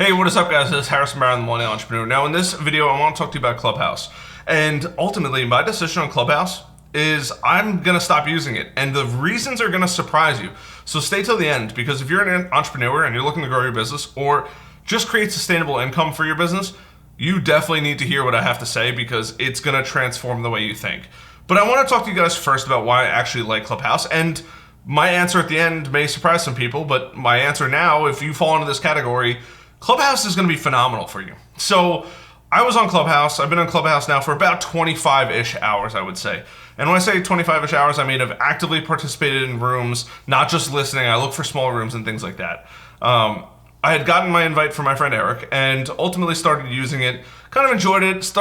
Hey, what is up, guys? This is Harrison Barron, the Millennial Entrepreneur. Now, in this video, I want to talk to you about Clubhouse. And ultimately, my decision on Clubhouse is I'm going to stop using it. And the reasons are going to surprise you. So stay till the end, because if you're an entrepreneur and you're looking to grow your business or just create sustainable income for your business, you definitely need to hear what I have to say, because it's going to transform the way you think. But I want to talk to you guys first about why I actually like Clubhouse. And my answer at the end may surprise some people, but my answer now, if you fall into this category, Clubhouse is going to be phenomenal for you. So I was on Clubhouse. I've been on Clubhouse now for about 25-ish hours, I would say. And when I say 25-ish hours, I mean I've actively participated in rooms, not just listening. I look for small rooms and things like that. I had gotten my invite from my friend Eric and ultimately started using it, kind of enjoyed it,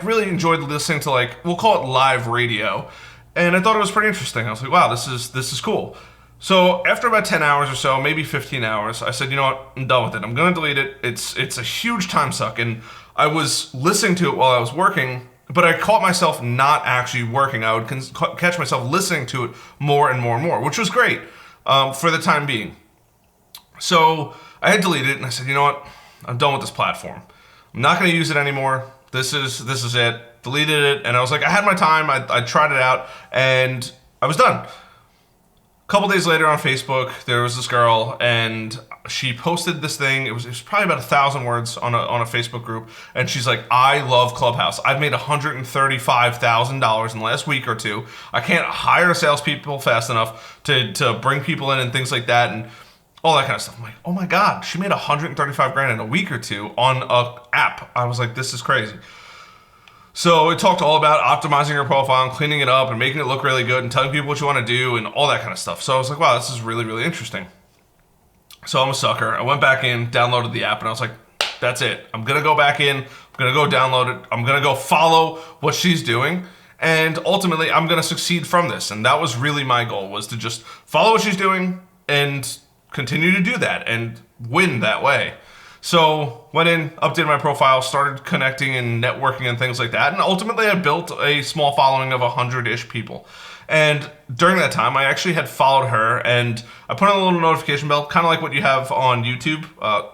really enjoyed listening to, we'll call it live radio. And I thought it was pretty interesting. I was like, wow, this is cool. So after about 10 hours or so, maybe 15 hours, I said, you know what, I'm done with it. I'm going to delete it. It's a huge time suck. And I was listening to it while I was working, but I caught myself not actually working. I would catch myself listening to it more and more and more, which was great for the time being. So I had deleted it, and I said, you know what, I'm done with this platform. I'm not going to use it anymore. This is it. Deleted it, and I was like, I had my time. I tried it out, and I was done. A couple days later on Facebook, there was this girl, and she posted this thing. It was probably about 1,000 words on a Facebook group, and she's like, I love Clubhouse. I've made $135,000 in the last week or two. I can't hire salespeople fast enough to bring people in and things like that, and all that kind of stuff. I'm like, oh my God, she made 135 grand in a week or two on an app. I was like, this is crazy. So it talked all about optimizing your profile and cleaning it up and making it look really good and telling people what you want to do and all that kind of stuff. So I was like, wow, this is really, really interesting. So I'm a sucker. I went back in, downloaded the app, and I was like, that's it. I'm going to go back in. I'm going to go download it. I'm going to go follow what she's doing. And ultimately, I'm going to succeed from this. And that was really my goal, was to just follow what she's doing and continue to do that and win that way. So went in, updated my profile, started connecting and networking and things like that. And ultimately I built a small following of 100-ish people. And during that time, I actually had followed her, and I put on a little notification bell, kind of like what you have on YouTube.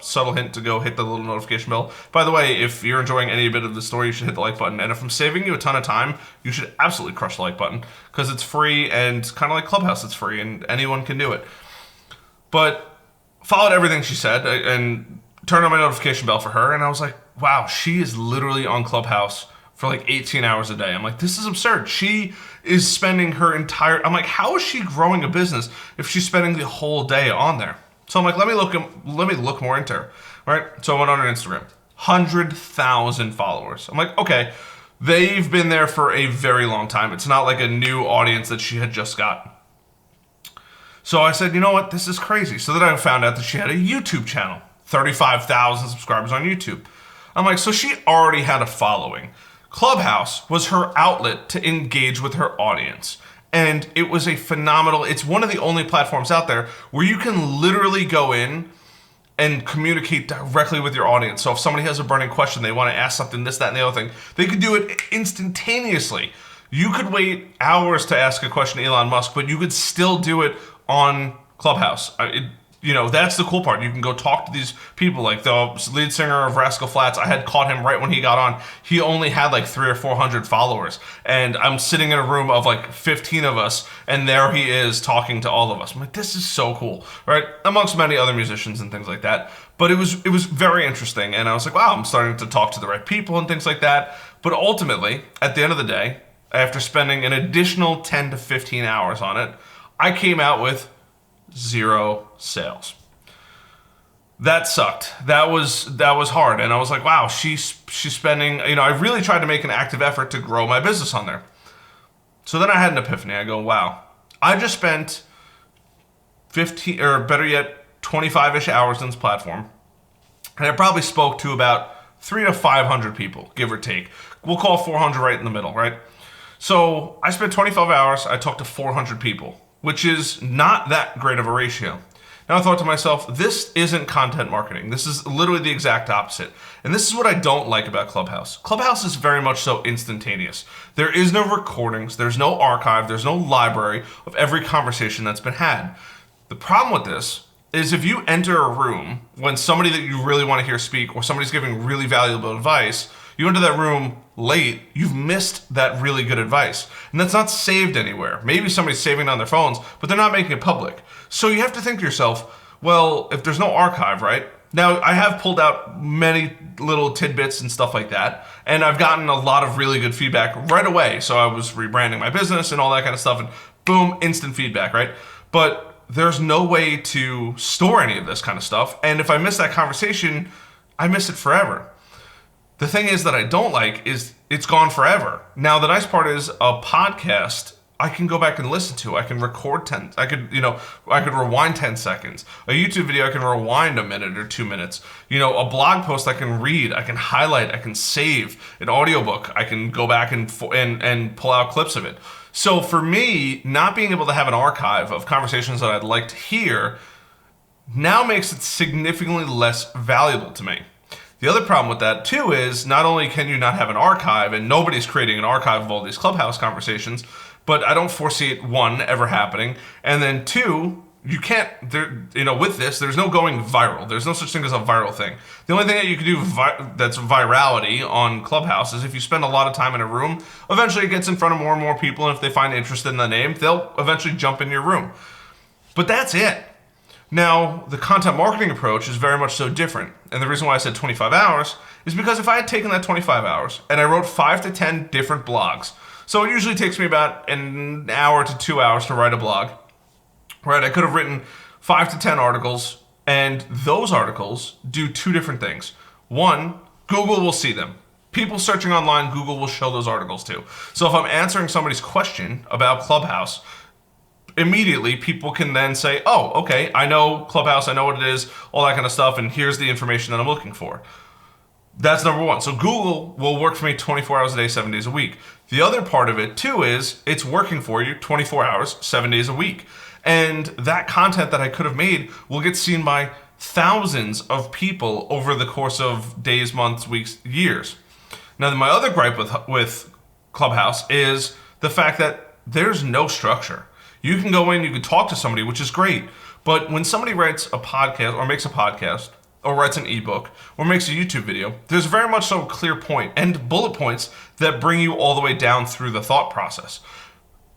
Subtle hint to go hit the little notification bell. By the way, if you're enjoying any bit of the story, you should hit the like button. And if I'm saving you a ton of time, you should absolutely crush the like button, because it's free, and kind of like Clubhouse, it's free and anyone can do it. But followed everything she said and turned on my notification bell for her, and I was like, wow, she is literally on Clubhouse for like 18 hours a day. I'm like, this is absurd. She is spending her entire... I'm like, how is she growing a business if she's spending the whole day on there? So I'm like, let me look more into her, right? So I went on her Instagram, 100,000 followers. I'm like, okay, they've been there for a very long time. It's not like a new audience that she had just got. So I said, you know what, this is crazy. So then I found out that she had a YouTube channel. 35,000 subscribers on YouTube. I'm like, so she already had a following. Clubhouse was her outlet to engage with her audience. And it was a phenomenal, it's one of the only platforms out there where you can literally go in and communicate directly with your audience. So if somebody has a burning question, they want to ask something, this, that, and the other thing, they could do it instantaneously. You could wait hours to ask a question to Elon Musk, but you could still do it on Clubhouse. That's the cool part. You can go talk to these people, like the lead singer of Rascal Flatts. I had caught him right when he got on. He only had like 300 or 400 followers. And I'm sitting in a room of like 15 of us, and there he is talking to all of us. I'm like, this is so cool, right? Amongst many other musicians and things like that. But it was very interesting. And I was like, wow, I'm starting to talk to the right people and things like that. But ultimately, at the end of the day, after spending an additional 10 to 15 hours on it, I came out with 0 sales. That sucked. That was hard. And I was like, wow, she's spending, I really tried to make an active effort to grow my business on there. So then I had an epiphany. I go, wow, I just spent 15, or better yet, 25-ish hours on this platform. And I probably spoke to about 300 to 500 people, give or take. We'll call 400 right in the middle, right? So I spent 25 hours. I talked to 400 people, which is not that great of a ratio. Now I thought to myself, this isn't content marketing. This is literally the exact opposite. And this is what I don't like about Clubhouse. Clubhouse is very much so instantaneous. There is no recordings, there's no archive, there's no library of every conversation that's been had. The problem with this is if you enter a room when somebody that you really want to hear speak or somebody's giving really valuable advice, you enter that room late, you've missed that really good advice. And that's not saved anywhere. Maybe somebody's saving it on their phones, but they're not making it public. So you have to think to yourself, well, if there's no archive, right? Now, I have pulled out many little tidbits and stuff like that, and I've gotten a lot of really good feedback right away. So I was rebranding my business and all that kind of stuff, and boom, instant feedback, right? But there's no way to store any of this kind of stuff. And if I miss that conversation, I miss it forever. The thing is that I don't like is it's gone forever. Now, the nice part is a podcast I can go back and listen to. I can record I could rewind 10 seconds. A YouTube video, I can rewind a minute or 2 minutes. A blog post I can read, I can highlight, I can save. An audiobook, I can go back and pull out clips of it. So for me, not being able to have an archive of conversations that I'd like to hear now makes it significantly less valuable to me. The other problem with that too is not only can you not have an archive, and nobody's creating an archive of all these Clubhouse conversations, but I don't foresee it, one, ever happening, and then two, you can't, with this, there's no going viral. There's no such thing as a viral thing. The only thing that you can do that's virality on Clubhouse is if you spend a lot of time in a room, eventually it gets in front of more and more people, and if they find interest in the name, they'll eventually jump in your room. But that's it. Now, the content marketing approach is very much so different. And the reason why I said 25 hours is because if I had taken that 25 hours and I wrote 5 to 10 different blogs, so it usually takes me about an hour to 2 hours to write a blog, right? I could have written 5 to 10 articles, and those articles do 2 different things. One, Google will see them. People searching online, Google will show those articles to. So if I'm answering somebody's question about Clubhouse, immediately people can then say, oh, okay, I know Clubhouse, I know what it is, all that kind of stuff, and here's the information that I'm looking for. That's number one. So Google will work for me 24 hours a day, 7 days a week. The other part of it too is it's working for you 24 hours, 7 days a week. And that content that I could have made will get seen by thousands of people over the course of days, months, weeks, years. Now, my other gripe with Clubhouse is the fact that there's no structure. You can go in, you can talk to somebody, which is great. But when somebody writes a podcast or makes a podcast or writes an ebook or makes a YouTube video, there's very much so a clear point and bullet points that bring you all the way down through the thought process.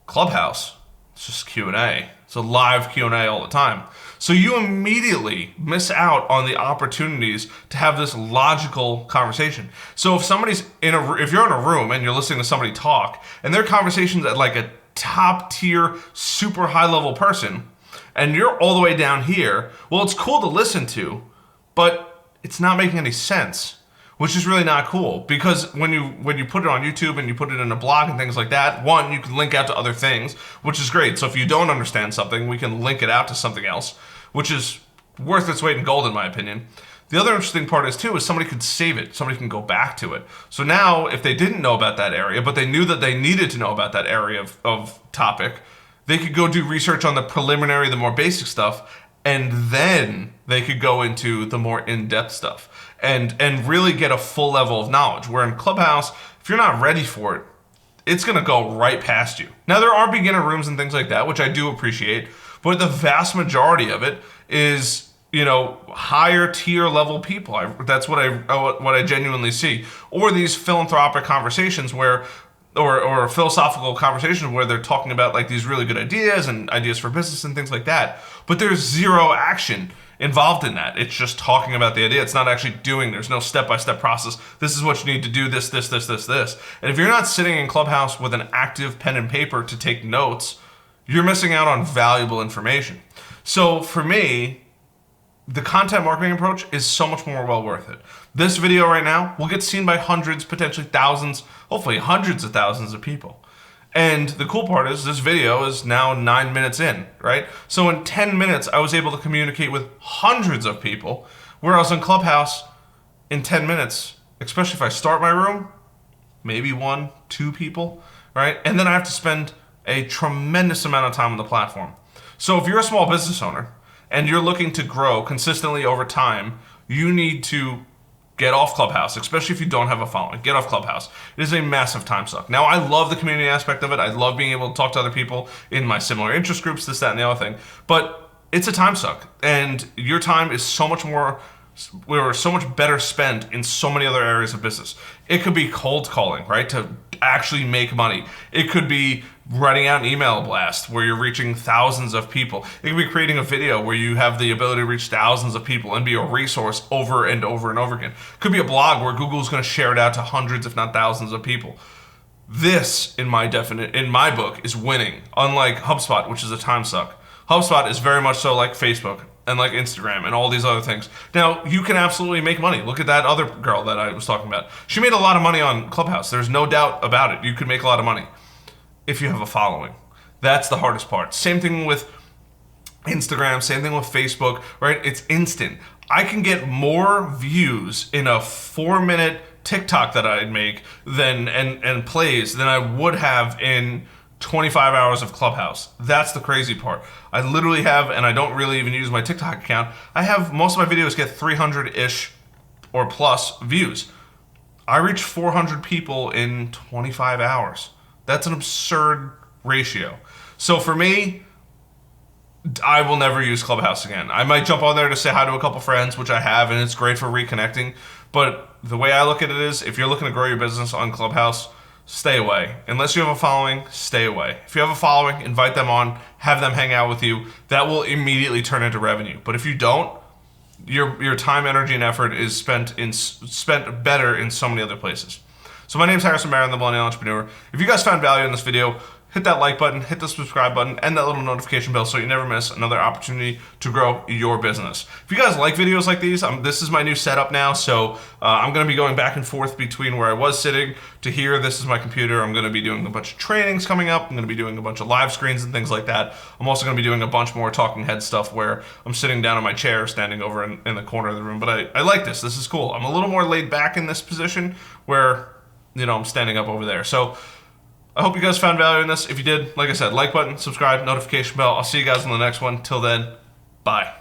Clubhouse, it's just Q&A. It's a live Q&A all the time. So you immediately miss out on the opportunities to have this logical conversation. So if if you're in a room and you're listening to somebody talk and their conversation's at like a top tier, super high level person, and you're all the way down here, well, it's cool to listen to, but it's not making any sense, which is really not cool, because when you put it on YouTube and you put it in a blog and things like that, one, you can link out to other things, which is great. So if you don't understand something, we can link it out to something else, which is worth its weight in gold in my opinion. The other interesting part is somebody could save it. Somebody can go back to it. So now if they didn't know about that area, but they knew that they needed to know about that area of topic, they could go do research on the preliminary, the more basic stuff, and then they could go into the more in-depth stuff and really get a full level of knowledge. Where in Clubhouse, if you're not ready for it, it's going to go right past you. Now, there are beginner rooms and things like that, which I do appreciate, but the vast majority of it is higher tier level people. That's what I genuinely see. Or these philanthropic conversations or philosophical conversations where they're talking about like these really good ideas and ideas for business and things like that. But there's zero action involved in that. It's just talking about the idea. It's not actually doing. There's no step-by-step process. This is what you need to do, this. And if you're not sitting in Clubhouse with an active pen and paper to take notes, you're missing out on valuable information. So for me, the content marketing approach is so much more well worth it. This video right now will get seen by hundreds, potentially thousands, hopefully hundreds of thousands of people. And the cool part is this video is now 9 minutes in, right? So in 10 minutes, I was able to communicate with hundreds of people, whereas in Clubhouse, in 10 minutes, especially if I start my room, maybe 1, 2 people, right? And then I have to spend a tremendous amount of time on the platform. So if you're a small business owner and you're looking to grow consistently over time, you need to get off Clubhouse, especially if you don't have a following. Get off Clubhouse. It is a massive time suck. Now, I love the community aspect of it. I love being able to talk to other people in my similar interest groups, this, that, and the other thing. But it's a time suck, and your time is so much more, we're so much better spent in so many other areas of business. It could be cold calling, right, to actually make money. It could be writing out an email blast where you're reaching thousands of people. It could be creating a video where you have the ability to reach thousands of people and be a resource over and over and over again. It could be a blog where Google's going to share it out to hundreds, if not thousands of people. This, in my book, is winning, unlike HubSpot, which is a time suck. HubSpot is very much so like Facebook and like Instagram and all these other things. Now, you can absolutely make money. Look at that other girl that I was talking about. She made a lot of money on Clubhouse. There's no doubt about it. You could make a lot of money if you have a following. That's the hardest part. Same thing with Instagram, same thing with Facebook, right? It's instant. I can get more views in a 4-minute TikTok that I'd make and plays than I would have in 25 hours of Clubhouse. That's the crazy part. I literally have, and I don't really even use my TikTok account, I have most of my videos get 300-ish or plus views. I reach 400 people in 25 hours. That's an absurd ratio. So for me, I will never use Clubhouse again. I might jump on there to say hi to a couple friends, which I have, and it's great for reconnecting. But the way I look at it is, if you're looking to grow your business on Clubhouse, stay away. Unless you have a following, stay away. If you have a following, invite them on, have them hang out with you. That will immediately turn into revenue. But if you don't, your time, energy, and effort is spent better in so many other places. So my name's Harrison Barron, the Millennial Entrepreneur. If you guys found value in this video, hit that like button, hit the subscribe button, and that little notification bell so you never miss another opportunity to grow your business. If you guys like videos like these, this is my new setup now, so I'm going to be going back and forth between where I was sitting to here. This is my computer. I'm going to be doing a bunch of trainings coming up. I'm going to be doing a bunch of live screens and things like that. I'm also going to be doing a bunch more talking head stuff where I'm sitting down in my chair, standing over in the corner of the room. But I like this. This is cool. I'm a little more laid back in this position where, I'm standing up over there. So I hope you guys found value in this. If you did, like I said, like button, subscribe, notification bell. I'll see you guys in the next one. Till then, bye.